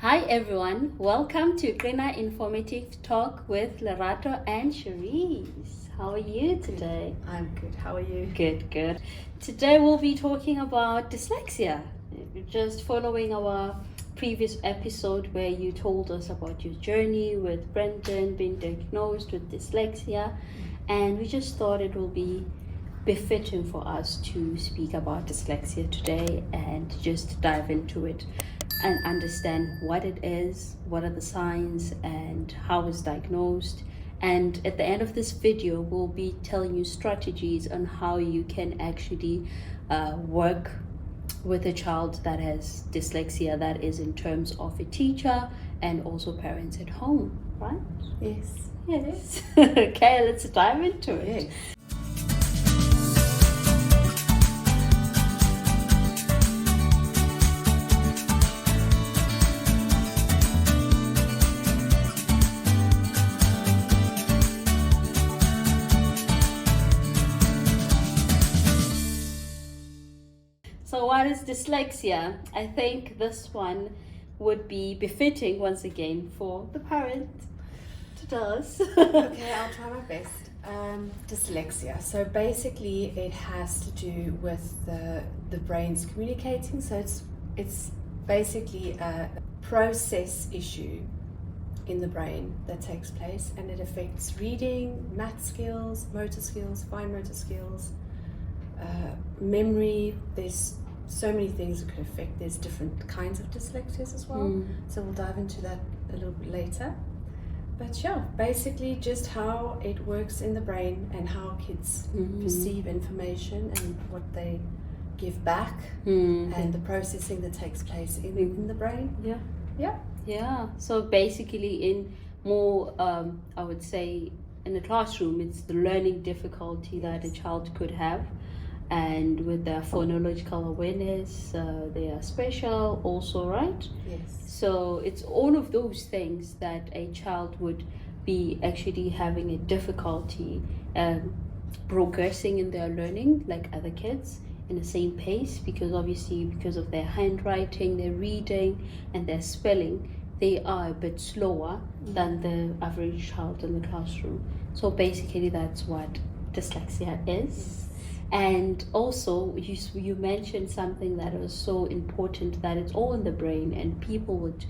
Hi everyone, welcome to Greener Informative Talk with Lerato and Cherise. How are you today? I'm good. How are you? Good. Today we'll be talking about dyslexia. Just following our previous episode where you told us about your journey with Brendan being diagnosed with dyslexia, and we just thought it will be befitting for us to speak about dyslexia today and just dive into it and understand what it is, what are the signs, and how it's diagnosed. And at the end of this video, we'll be telling you strategies on how you can actually work with a child that has dyslexia, that is in terms of a teacher and also parents at home, right? Yes. Okay, let's dive into it. Yes. So what is dyslexia? I think this one would be befitting once again for the parent to tell us. Okay, I'll try my best. Dyslexia. So basically, it has to do with the brain's communicating. So it's basically a process issue in the brain that takes place, and it affects reading, math skills, motor skills, fine motor skills, memory. There's so many things it could affect. There's different kinds of dyslexias as well. So we'll dive into that a little bit later. But yeah, basically just how it works in the brain and how kids perceive information and what they give back and the processing that takes place in the brain. Yeah. So basically in more, I would say in the classroom, it's the learning difficulty that a child could have. And with their phonological awareness, they are special also, right? Yes. So it's all of those things that a child would be actually having a difficulty progressing in their learning like other kids in the same pace, because obviously because of their handwriting, their reading and their spelling, they are a bit slower than the average child in the classroom. So basically that's what dyslexia is. And also, you mentioned something that was so important, that it's all in the brain, and people would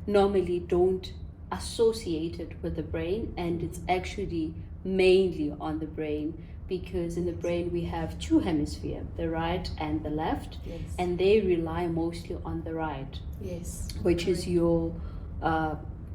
normally don't associate it with the brain, and it's actually mainly on the brain, because in the brain we have two hemispheres, the right and the left, and they rely mostly on the right, which is your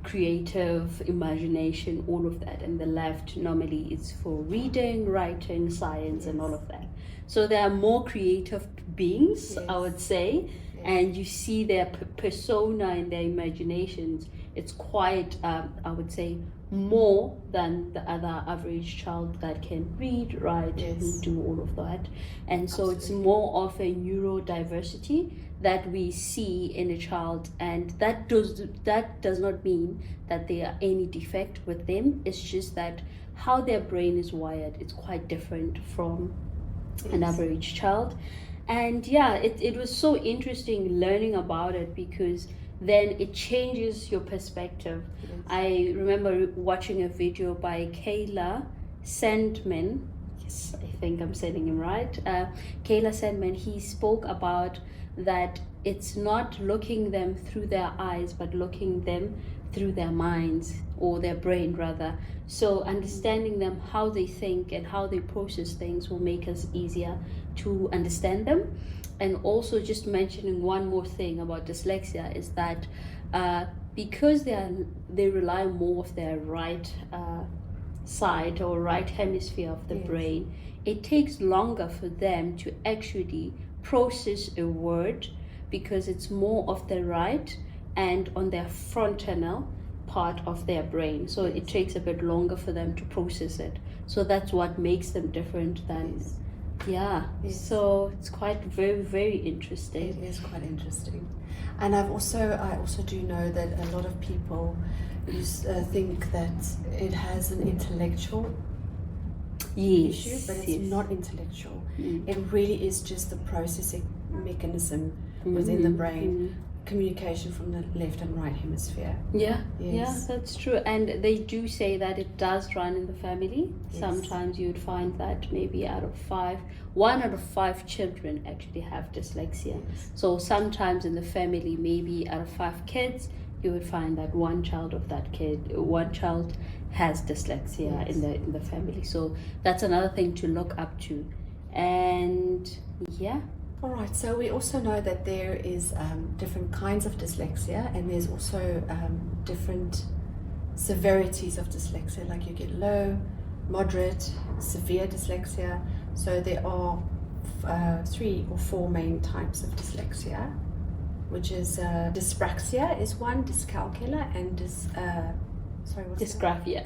creative imagination, all of that, and the left normally is for reading, writing, science, and all of that. So they are more creative beings, I would say, and you see their persona and their imaginations. It's quite, I would say, more than the other average child that can read, write, and do all of that. And so it's more of a neurodiversity that we see in a child, and that does not mean that there are any defect with them. It's just that how their brain is wired, it's quite different from an average child. And yeah, it was so interesting learning about it, because then it changes your perspective. I remember watching a video by Kayla Sandman. Yes, I think I'm saying him right. Kayla Sandman, he spoke about that it's not looking them through their eyes, but looking them through their minds, or their brain rather. So understanding them, how they think and how they process things, will make us easier to understand them. And also just mentioning one more thing about dyslexia is that because they rely more of their right side or right hemisphere of the brain, it takes longer for them to actually process a word, because it's more of the right and on their frontal part of their brain. So it takes a bit longer for them to process it. So that's what makes them different than so it's quite very interesting. It is quite interesting. And I also do know that a lot of people think that it has an intellectual issue, but it's not intellectual. It really is just the processing mechanism within the brain communication from the left and right hemisphere. Yeah, Yes. yeah, that's true. And they do say that it does run in the family. Yes. Sometimes you would find that maybe one out of five children actually have dyslexia. Yes. So sometimes in the family, maybe out of 5 kids, you would find that one child has dyslexia. Yes. in the family. So that's another thing to look up to. And yeah. All right, so we also know that there is different kinds of dyslexia, and there's also different severities of dyslexia, like you get low, moderate, severe dyslexia. So there are 3 or 4 main types of dyslexia, which is dyspraxia is one, dyscalculia, and Dysgraphia.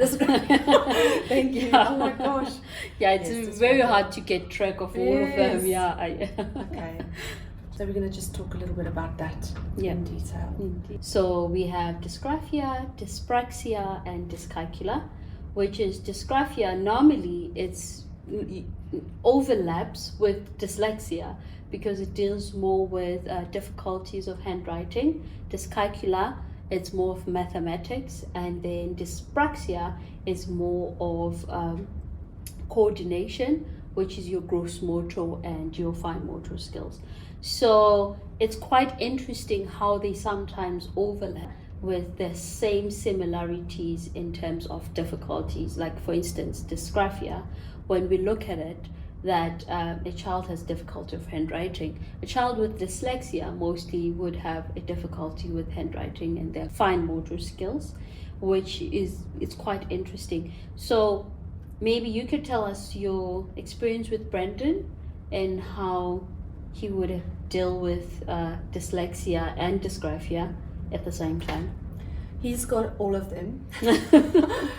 Thank you. Yeah. Oh my gosh. Yeah, it's Yes, very dysgraphia. hard to get track of all of them. Yes. Yeah. Okay. So we're going to just talk a little bit about that in detail. Indeed. So we have dysgraphia, dyspraxia, and dyscalculia, which is dysgraphia. Normally, it's overlaps with dyslexia because it deals more with difficulties of handwriting. Dyscalculia, it's more of mathematics, and then dyspraxia is more of coordination, which is your gross motor and your fine motor skills. So it's quite interesting how they sometimes overlap with the same similarities in terms of difficulties. Like for instance, dysgraphia, when we look at it, that a child has difficulty of handwriting. A child with dyslexia mostly would have a difficulty with handwriting and their fine motor skills, which is it's quite interesting. So maybe you could tell us your experience with Brendan and how he would deal with dyslexia and dysgraphia at the same time. He's got all of them.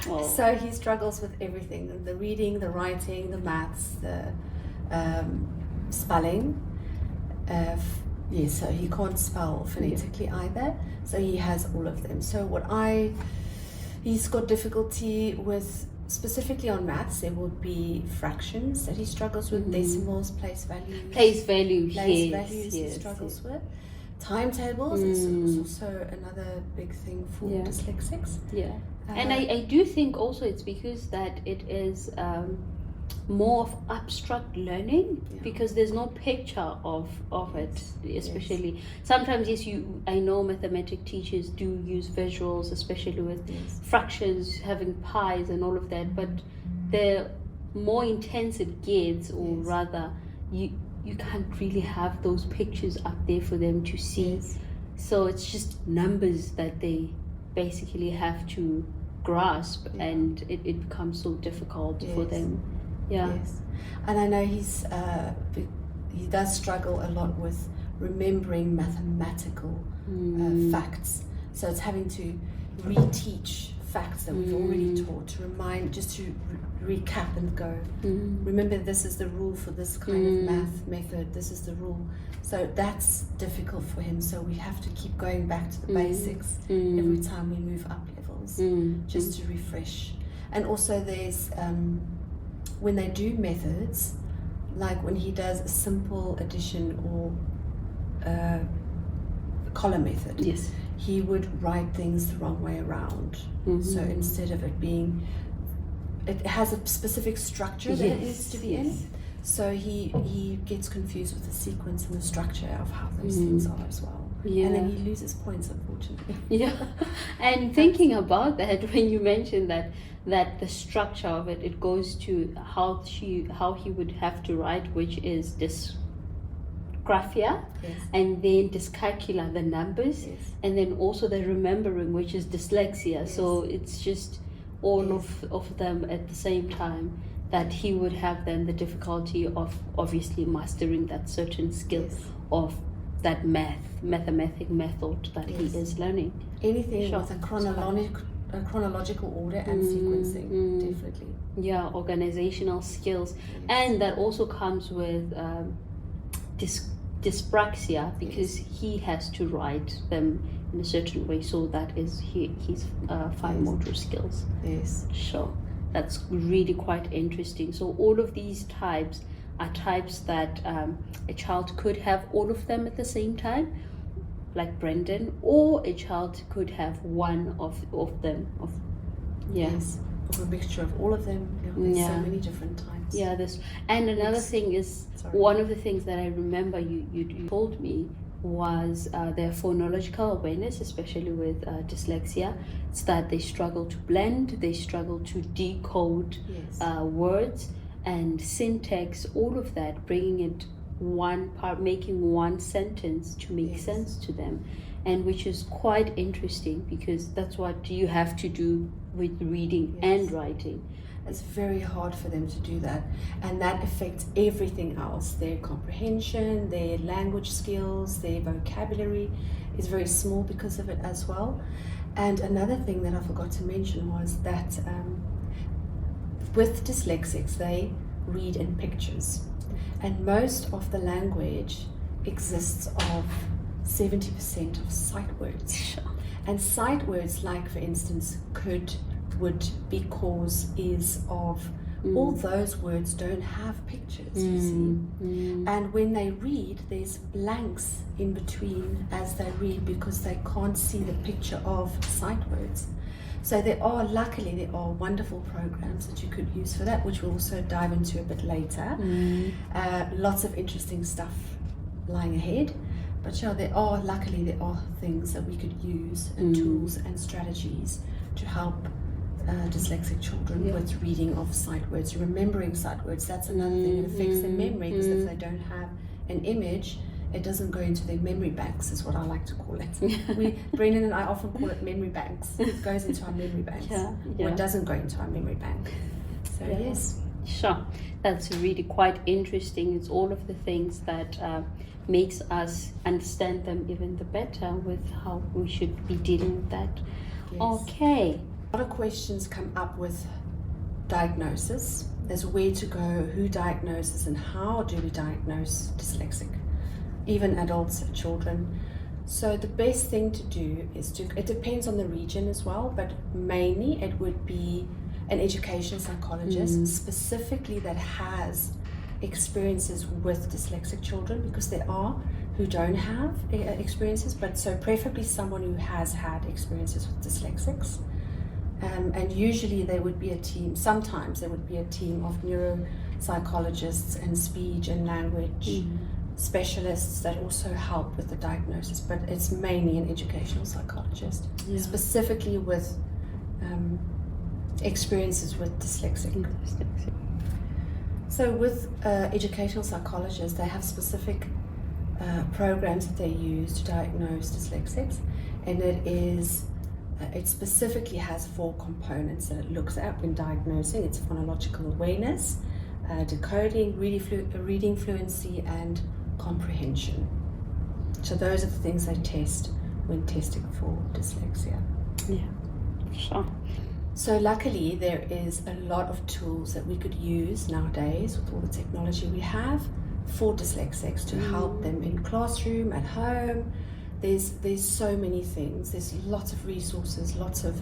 Oh. So he struggles with everything: the reading, the writing, the maths, the spelling. So he can't spell phonetically either. So he has all of them. So he's got difficulty with, specifically on maths, there would be fractions that he struggles with, decimals, place values. Place values, He struggles with. Timetables is also another big thing for dyslexics. Yeah. And I do think also it's because that it is more of abstract learning, because there's no picture of it, especially sometimes I know mathematic teachers do use visuals, especially with fractions, having pies and all of that, but the more intense it gets, or rather you can't really have those pictures up there for them to see. So it's just numbers that they basically have to grasp, and it becomes so difficult for them. Yes. And I know he does struggle a lot with remembering mathematical facts. So it's having to reteach facts that we've already taught, to remind, just to recap and go, remember this is the rule for this kind of math method, this is the rule. So that's difficult for him. So we have to keep going back to the basics every time we move up levels, just to refresh. And also there's when they do methods, like when he does a simple addition or column method, he would write things the wrong way around. So instead of it has a specific structure that it needs to be in. So he gets confused with the sequence and the structure of how those things are as well. And then he loses points, unfortunately. And thinking about that, when you mentioned that the structure of it goes to how he would have to write, which is dysgraphia, and then dyscalculia, the numbers, and then also the remembering, which is dyslexia. So it's just all of them at the same time, that he would have then the difficulty of obviously mastering that certain skill of that mathematic method that he is learning. Anything with a chronological order and sequencing, definitely. Yeah, organizational skills. And that also comes with dyspraxia, because he has to write them in a certain way, so that is his fine motor skills. So that's really quite interesting. So all of these types are types that a child could have all of them at the same time. like Brendan, or a child could have one of them. Yes, or a mixture of all of them. There's so many different types. Yeah, and another thing is, one of the things that I remember you told me was their phonological awareness, especially with dyslexia. It's that they struggle to blend, they struggle to decode words and syntax, all of that, bringing it one part, making one sentence to make sense to them, and which is quite interesting because that's what you have to do with reading and writing. It's very hard for them to do that, and that affects everything else. Their comprehension, their language skills, their vocabulary is very small because of it as well. And another thing that I forgot to mention was that with dyslexics, they read in pictures, and most of the language exists of 70% of sight words. And sight words, like for instance could, would, because, is, of, all those words don't have pictures, you see. And when they read, there's blanks in between as they read because they can't see the picture of sight words. So luckily there are wonderful programs that you could use for that, which we'll also dive into a bit later. Lots of interesting stuff lying ahead. But luckily there are things that we could use, and tools and strategies to help dyslexic children with reading of sight words, remembering sight words. That's another thing. It affects their memory because if they don't have an image, it doesn't go into their memory banks, is what I like to call it. Brendan and I often call it memory banks. It goes into our memory banks, or it doesn't go into our memory bank. So yes. Sure, that's really quite interesting. It's all of the things that makes us understand them even the better with how we should be dealing with that. Okay. A lot of questions come up with diagnosis. There's where to go, who diagnoses, and how do we diagnose dyslexic, even adults, children. So the best thing to do is it depends on the region as well, but mainly it would be an educational psychologist specifically that has experiences with dyslexic children, because there are who don't have experiences, but so preferably someone who has had experiences with dyslexics. And usually there would be a team, sometimes there would be a team of neuropsychologists and speech and language specialists that also help with the diagnosis, but it's mainly an educational psychologist, specifically with experiences with dyslexic. So with educational psychologists, they have specific programs that they use to diagnose dyslexics, and it specifically has 4 components that it looks at when diagnosing. It's phonological awareness, decoding, reading fluency, and comprehension. So those are the things they test when testing for dyslexia. Yeah, sure. So luckily there is a lot of tools that we could use nowadays with all the technology we have for dyslexics to help them in classroom, at home. There's so many things. There's lots of resources, lots of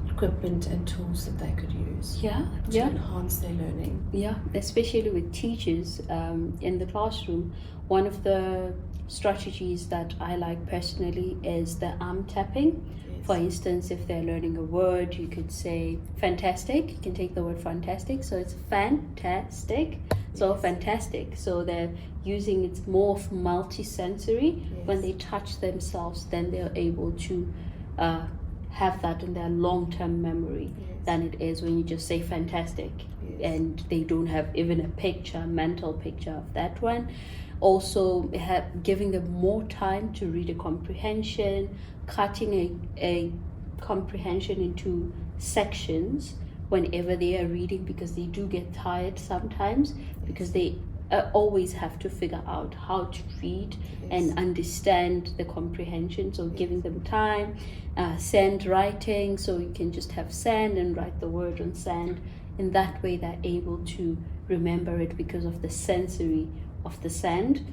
equipment and tools that they could use to enhance their learning. Yeah, especially with teachers in the classroom. One of the strategies that I like personally is the arm tapping. For instance, if they're learning a word, you could say fantastic. You can take the word fantastic, so it's fantastic. So fantastic. So they're using it's more of multi-sensory. When they touch themselves, then they're able to have that in their long-term memory than it is when you just say fantastic and they don't have even a mental picture of that one. Also giving them more time to read a comprehension, cutting a comprehension into sections whenever they are reading, because they do get tired sometimes, because they always have to figure out how to read and understand the comprehension. So giving them time, sand writing, so you can just have sand and write the word on sand. In that way they're able to remember it because of the sensory of the sand.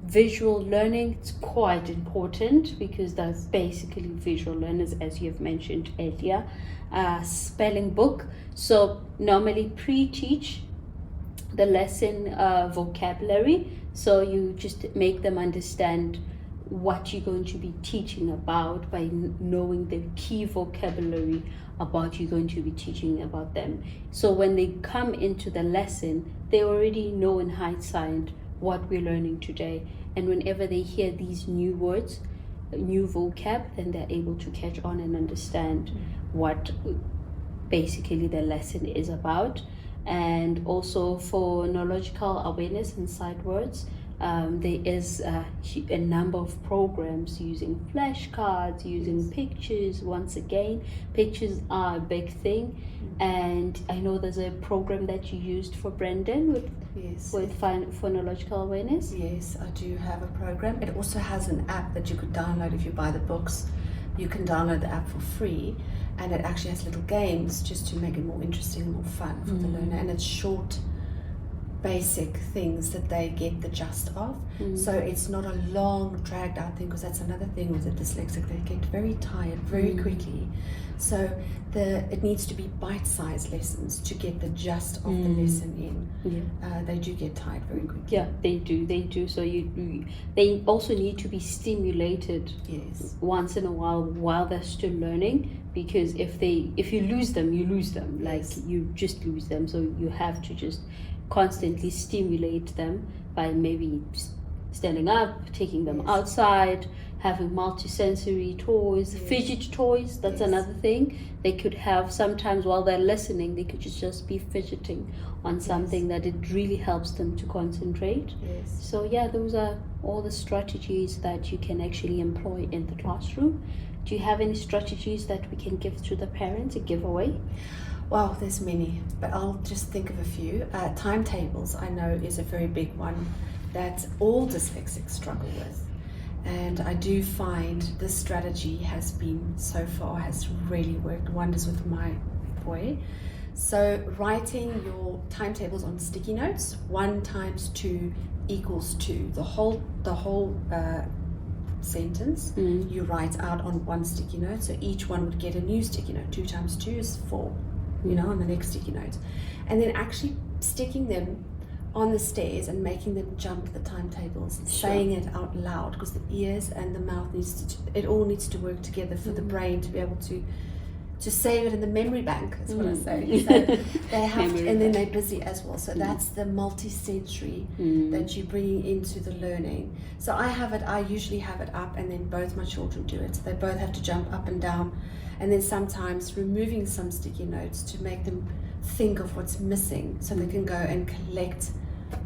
Visual learning, it's quite important because that's basically visual learners, as you have mentioned earlier. Spelling book, so normally pre-teach the lesson vocabulary, so you just make them understand what you're going to be teaching about by knowing the key vocabulary about you're going to be teaching about them. So when they come into the lesson, they already know in hindsight what we're learning today. And whenever they hear these new words, new vocab, then they're able to catch on and understand what basically the lesson is about. And also for neurological awareness and sight words, there is a number of programs using flashcards, using pictures. Once again, pictures are a big thing. And I know there's a program that you used for Brendan with phonological awareness. Yes, I do have a program. It also has an app that you could download if you buy the books. You can download the app for free, and it actually has little games just to make it more interesting and more fun for the learner. And it's short, basic things that they get the gist of. So it's not a long, dragged out thing, because that's another thing with the dyslexic. They get very tired very quickly. So it needs to be bite-sized lessons to get the gist of the lesson in. They do get tired very quickly. Yeah, they do. So they also need to be stimulated once in a while they're still learning, because if you lose them, you lose them. Like you just lose them. So you have to just constantly stimulate them by maybe standing up, taking them outside, having multisensory toys, fidget toys. That's another thing. They could have, sometimes while they're listening, they could just be fidgeting on something that it really helps them to concentrate. So yeah, those are all the strategies that you can actually employ in the classroom. Do you have any strategies that we can give to the parents, a giveaway? Well, there's many, but I'll just think of a few. Timetables, I know, is a very big one that all dyslexics struggle with. And I do find this strategy has really worked wonders with my boy. So writing your timetables on sticky notes, 1 times 2 equals 2. The whole sentence you write out on 1 sticky note. So each one would get a new sticky note. 2 times 2 is 4. On the next sticky note, and then actually sticking them on the stairs and making them jump the timetables, saying it out loud, because the ears and the mouth it all needs to work together for the brain to be able to save it in the memory bank, is what I say. So they have to, and then they're busy as well. So that's the multi-sensory that you're bringing into the learning. So I usually have it up, and then both my children do it. So they both have to jump up and down, and then sometimes removing some sticky notes to make them think of what's missing, so they can go and collect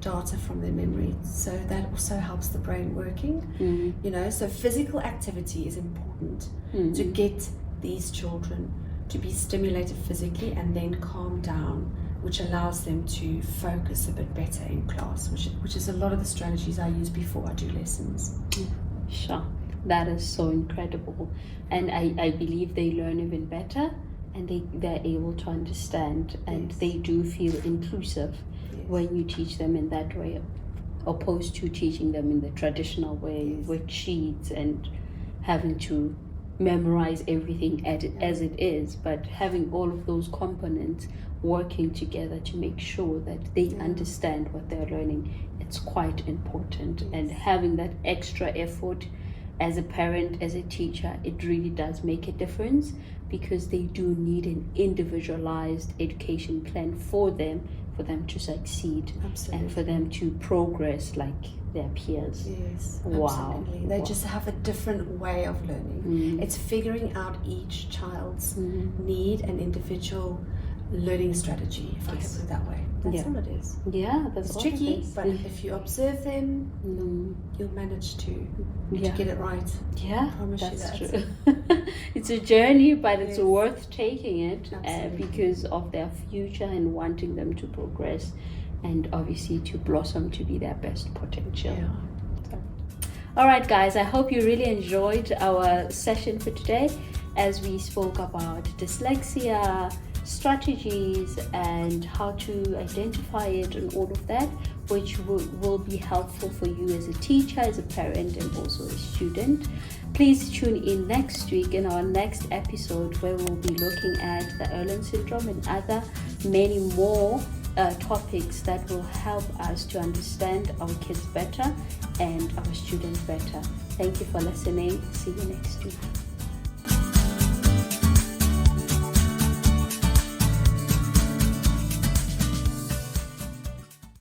data from their memory. So that also helps the brain working. So physical activity is important to get these children to be stimulated physically and then calm down, which allows them to focus a bit better in class, which is a lot of the strategies I use before I do lessons. Sure. That is so incredible. And I believe they learn even better, and they're able to understand, and they do feel inclusive when you teach them in that way, opposed to teaching them in the traditional way with sheets and having to memorize everything as it is, but having all of those components working together to make sure that they understand what they're learning. It's quite important. And having that extra effort as a parent, as a teacher, it really does make a difference, because they do need an individualized education plan for them to succeed. Absolutely. And for them to progress like their peers. Wow. Absolutely. They just have a different way of learning. It's figuring out each child's need and individual learning strategy, if I can put it that way. That's all it is. Yeah, that's it's all tricky, it is. but if you observe them, you'll manage to get it right. Yeah, I promise that's you that. true. It's a journey, but it's worth taking it because of their future and wanting them to progress, and obviously to blossom to be their best potential. All right, guys, I hope you really enjoyed our session for today, as we spoke about dyslexia, strategies, and how to identify it, and all of that, which will be helpful for you as a teacher, as a parent, and also a student. Please tune in next week in our next episode, where we'll be looking at the Herein syndrome and many more topics that will help us to understand our kids better and our students better. Thank you for listening. See you next week.